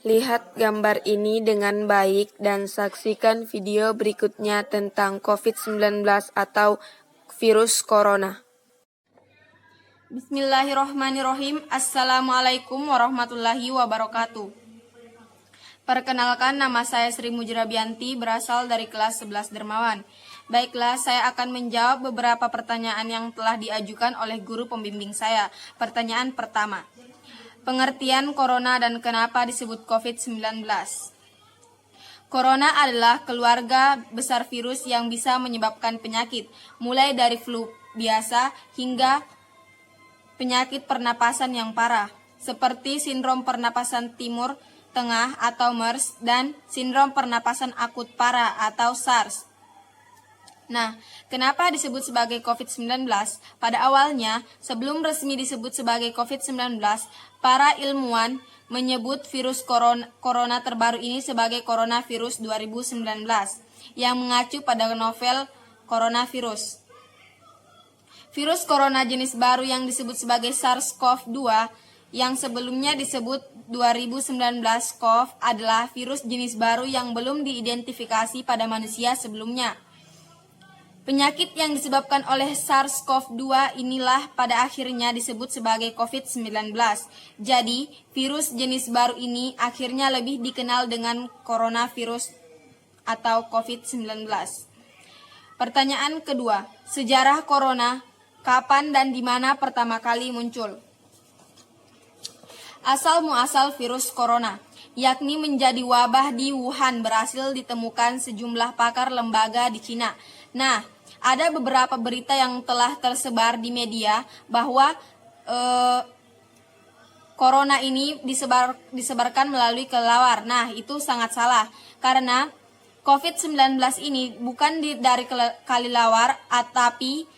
Lihat gambar ini dengan baik dan saksikan video berikutnya tentang COVID-19 atau virus corona. Bismillahirrohmanirrohim. Assalamualaikum warahmatullahi wabarakatuh. Perkenalkan, nama saya Sri Mujrabianti, berasal dari kelas 11 Dermawan. Baiklah, saya akan menjawab beberapa pertanyaan yang telah diajukan oleh guru pembimbing saya. Pertanyaan pertama, pengertian corona dan kenapa disebut COVID-19. Corona adalah keluarga besar virus yang bisa menyebabkan penyakit, mulai dari flu biasa hingga penyakit pernapasan yang parah, seperti sindrom pernapasan timur tengah atau MERS dan sindrom pernapasan akut parah atau SARS. Nah, kenapa disebut sebagai COVID-19? Pada awalnya, sebelum resmi disebut sebagai COVID-19, para ilmuwan menyebut virus corona terbaru ini sebagai coronavirus 2019 yang mengacu pada novel coronavirus. Virus corona jenis baru yang disebut sebagai SARS-CoV-2 yang sebelumnya disebut 2019-CoV adalah virus jenis baru yang belum diidentifikasi pada manusia sebelumnya. Penyakit yang disebabkan oleh SARS-CoV-2 inilah pada akhirnya disebut sebagai COVID-19. Jadi, virus jenis baru ini akhirnya lebih dikenal dengan coronavirus atau COVID-19. Pertanyaan kedua, sejarah corona, kapan dan di mana pertama kali muncul? Asal-muasal virus corona, yakni menjadi wabah di Wuhan, berhasil ditemukan sejumlah pakar lembaga di Cina. Nah, ada beberapa berita yang telah tersebar di media bahwa corona ini disebarkan melalui kelelawar. Nah, itu sangat salah karena COVID-19 ini bukan dari kelelawar, tapi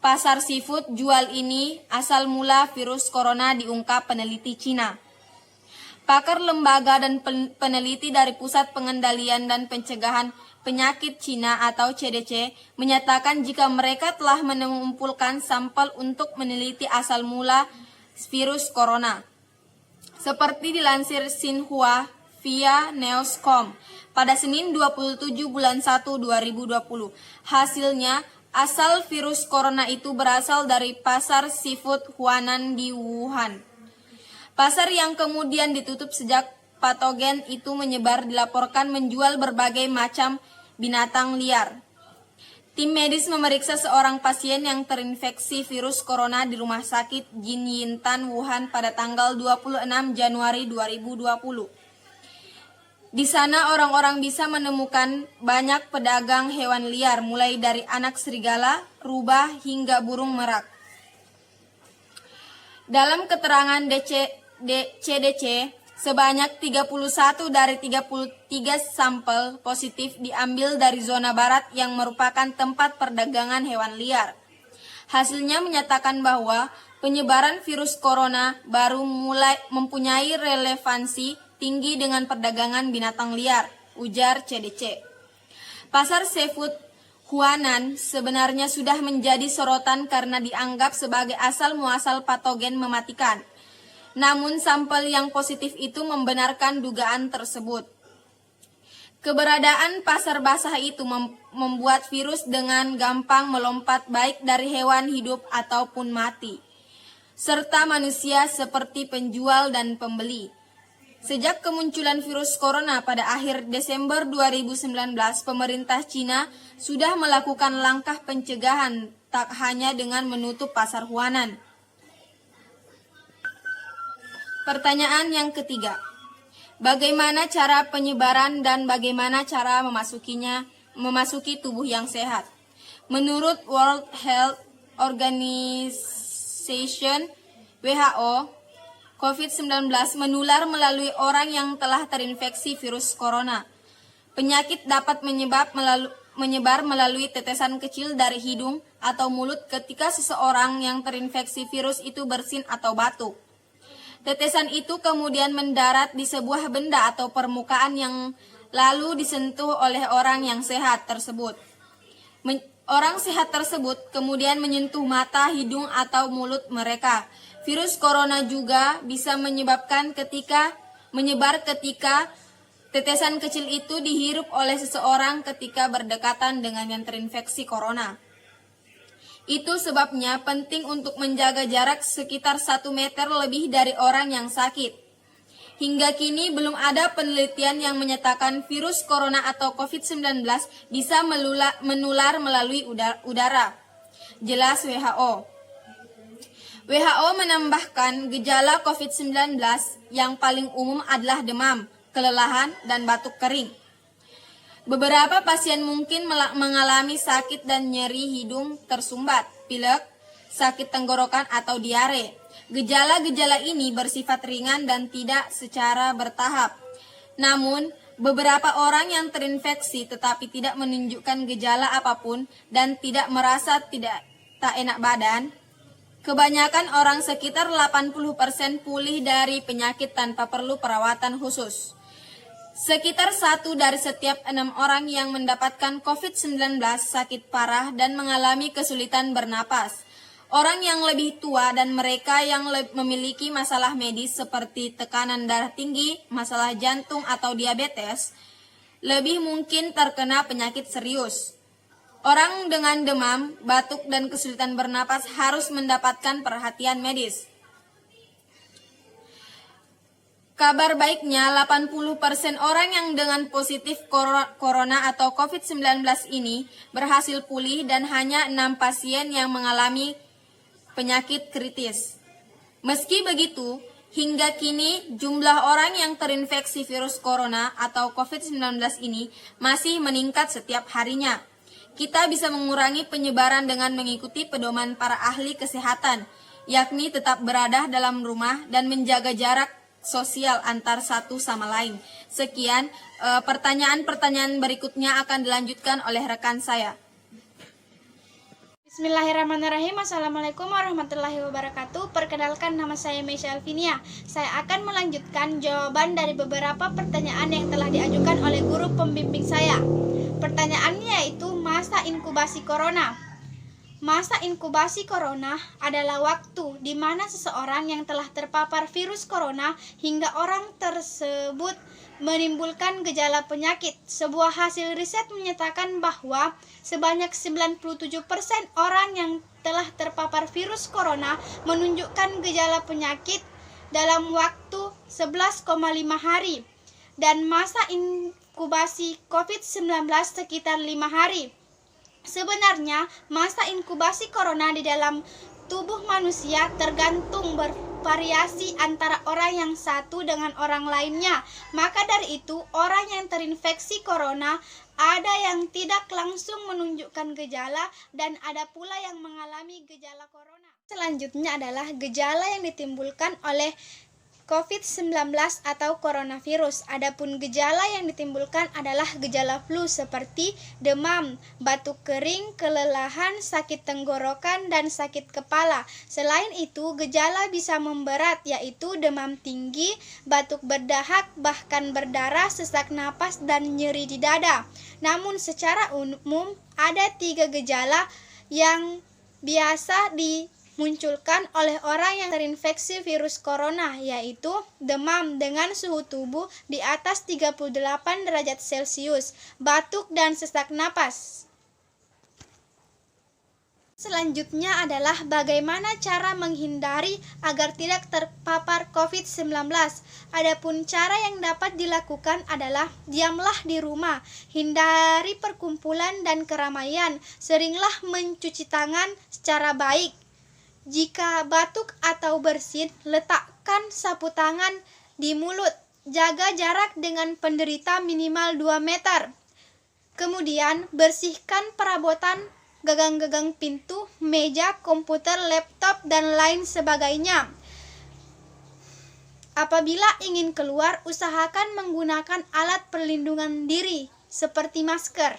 pasar seafood jual ini asal mula virus corona diungkap peneliti Cina. Pakar lembaga dan peneliti dari Pusat Pengendalian dan Pencegahan Penyakit Cina atau CDC menyatakan jika mereka telah mengumpulkan sampel untuk meneliti asal mula virus corona. Seperti dilansir Xinhua via News.com pada Senin 27 bulan 1 2020. Hasilnya, asal virus corona itu berasal dari pasar seafood Huanan di Wuhan. Pasar yang kemudian ditutup sejak patogen itu menyebar dilaporkan menjual berbagai macam binatang liar. Tim medis memeriksa seorang pasien yang terinfeksi virus corona di Rumah Sakit Jinyintan Wuhan pada tanggal 26 Januari 2020. Di sana orang-orang bisa menemukan banyak pedagang hewan liar, mulai dari anak serigala, rubah, hingga burung merak. Dalam keterangan CDC, sebanyak 31 dari 33 sampel positif diambil dari zona barat yang merupakan tempat perdagangan hewan liar. Hasilnya menyatakan bahwa penyebaran virus corona baru mulai mempunyai relevansi tinggi dengan perdagangan binatang liar, ujar CDC. Pasar seafood Huanan sebenarnya sudah menjadi sorotan karena dianggap sebagai asal-muasal patogen mematikan. Namun sampel yang positif itu membenarkan dugaan tersebut. Keberadaan pasar basah itu membuat virus dengan gampang melompat baik dari hewan hidup ataupun mati, serta manusia seperti penjual dan pembeli. Sejak kemunculan virus corona pada akhir Desember 2019, pemerintah Cina sudah melakukan langkah pencegahan tak hanya dengan menutup pasar Huanan. Pertanyaan yang ketiga, bagaimana cara penyebaran dan bagaimana cara memasuki tubuh yang sehat? Menurut World Health Organization (WHO), COVID-19 menular melalui orang yang telah terinfeksi virus corona. Penyakit dapat menyebar melalui tetesan kecil dari hidung atau mulut ketika seseorang yang terinfeksi virus itu bersin atau batuk. Tetesan itu kemudian mendarat di sebuah benda atau permukaan yang lalu disentuh oleh orang yang sehat tersebut. Orang sehat tersebut kemudian menyentuh mata, hidung, atau mulut mereka. Virus corona juga bisa menyebabkan ketika menyebar ketika tetesan kecil itu dihirup oleh seseorang ketika berdekatan dengan yang terinfeksi corona. Itu sebabnya penting untuk menjaga jarak sekitar 1 meter lebih dari orang yang sakit. Hingga kini belum ada penelitian yang menyatakan virus corona atau COVID-19 bisa menular melalui udara. Jelas WHO. WHO menambahkan gejala COVID-19 yang paling umum adalah demam, kelelahan, dan batuk kering. Beberapa pasien mungkin mengalami sakit dan nyeri hidung tersumbat, pilek, sakit tenggorokan, atau diare. Gejala-gejala ini bersifat ringan dan tidak secara bertahap. Namun, beberapa orang yang terinfeksi tetapi tidak menunjukkan gejala apapun dan tidak merasa tak enak badan, kebanyakan orang sekitar 80% pulih dari penyakit tanpa perlu perawatan khusus. Sekitar 1 dari setiap 6 orang yang mendapatkan COVID-19 sakit parah dan mengalami kesulitan bernapas. Orang yang lebih tua dan mereka yang memiliki masalah medis seperti tekanan darah tinggi, masalah jantung atau diabetes, lebih mungkin terkena penyakit serius. Orang dengan demam, batuk, dan kesulitan bernapas harus mendapatkan perhatian medis. Kabar baiknya, 80% orang yang dengan positif corona atau COVID-19 ini berhasil pulih dan hanya 6 pasien yang mengalami penyakit kritis. Meski begitu, hingga kini jumlah orang yang terinfeksi virus corona atau COVID-19 ini masih meningkat setiap harinya. Kita bisa mengurangi penyebaran dengan mengikuti pedoman para ahli kesehatan, yakni tetap berada dalam rumah dan menjaga jarak sosial antar satu sama lain. Sekian, pertanyaan-pertanyaan berikutnya akan dilanjutkan oleh rekan saya. Bismillahirrahmanirrahim. Assalamualaikum warahmatullahi wabarakatuh. Perkenalkan, nama saya Meisha Alvinia. Saya akan melanjutkan jawaban dari beberapa pertanyaan yang telah diajukan oleh guru pembimbing saya. Pertanyaannya yaitu masa inkubasi corona. Masa inkubasi corona adalah waktu di mana seseorang yang telah terpapar virus corona hingga orang tersebut menimbulkan gejala penyakit. Sebuah hasil riset menyatakan bahwa sebanyak 97% orang yang telah terpapar virus corona menunjukkan gejala penyakit dalam waktu 11,5 hari dan masa inkubasi COVID-19 sekitar 5 hari. Sebenarnya, masa inkubasi corona di dalam tubuh manusia tergantung bervariasi antara orang yang satu dengan orang lainnya. Maka dari itu, orang yang terinfeksi corona ada yang tidak langsung menunjukkan gejala dan ada pula yang mengalami gejala corona. Selanjutnya adalah gejala yang ditimbulkan oleh COVID-19 atau coronavirus. Adapun gejala yang ditimbulkan adalah gejala flu seperti demam, batuk kering, kelelahan, sakit tenggorokan, dan sakit kepala. Selain itu, gejala bisa memberat yaitu demam tinggi, batuk berdahak, bahkan berdarah, sesak napas, dan nyeri di dada. Namun secara umum ada 3 gejala yang biasa dimunculkan oleh orang yang terinfeksi virus corona, yaitu demam dengan suhu tubuh di atas 38 derajat Celcius, batuk, dan sesak napas. Selanjutnya adalah bagaimana cara menghindari agar tidak terpapar COVID-19. Adapun cara yang dapat dilakukan adalah diamlah di rumah, hindari perkumpulan dan keramaian, seringlah mencuci tangan secara baik. Jika batuk atau bersin, letakkan sapu tangan di mulut. Jaga jarak dengan penderita minimal 2 meter. Kemudian, bersihkan perabotan gagang-gagang pintu, meja, komputer, laptop, dan lain sebagainya. Apabila ingin keluar, usahakan menggunakan alat perlindungan diri seperti masker.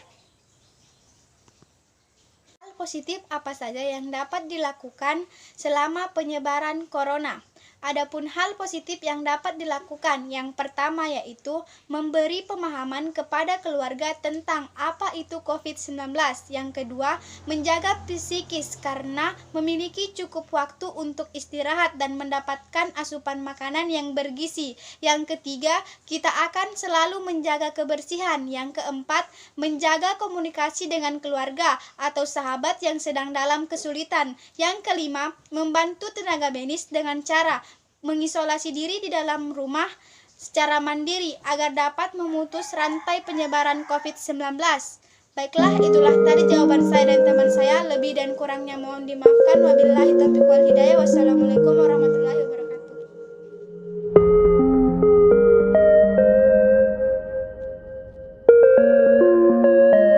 Hal positif apa saja yang dapat dilakukan selama penyebaran corona? Adapun hal positif yang dapat dilakukan, yang pertama yaitu memberi pemahaman kepada keluarga tentang apa itu COVID-19. Yang kedua, menjaga psikis karena memiliki cukup waktu untuk istirahat dan mendapatkan asupan makanan yang bergizi. Yang ketiga, kita akan selalu menjaga kebersihan. Yang keempat, menjaga komunikasi dengan keluarga atau sahabat yang sedang dalam kesulitan. Yang kelima, membantu tenaga medis dengan cara mengisolasi diri di dalam rumah secara mandiri agar dapat memutus rantai penyebaran COVID-19. Baiklah, itulah tadi jawaban saya dan teman saya. Lebih dan kurangnya mohon dimaafkan. Wabillahi taufiq wal hidayah. Wassalamualaikum warahmatullahi wabarakatuh.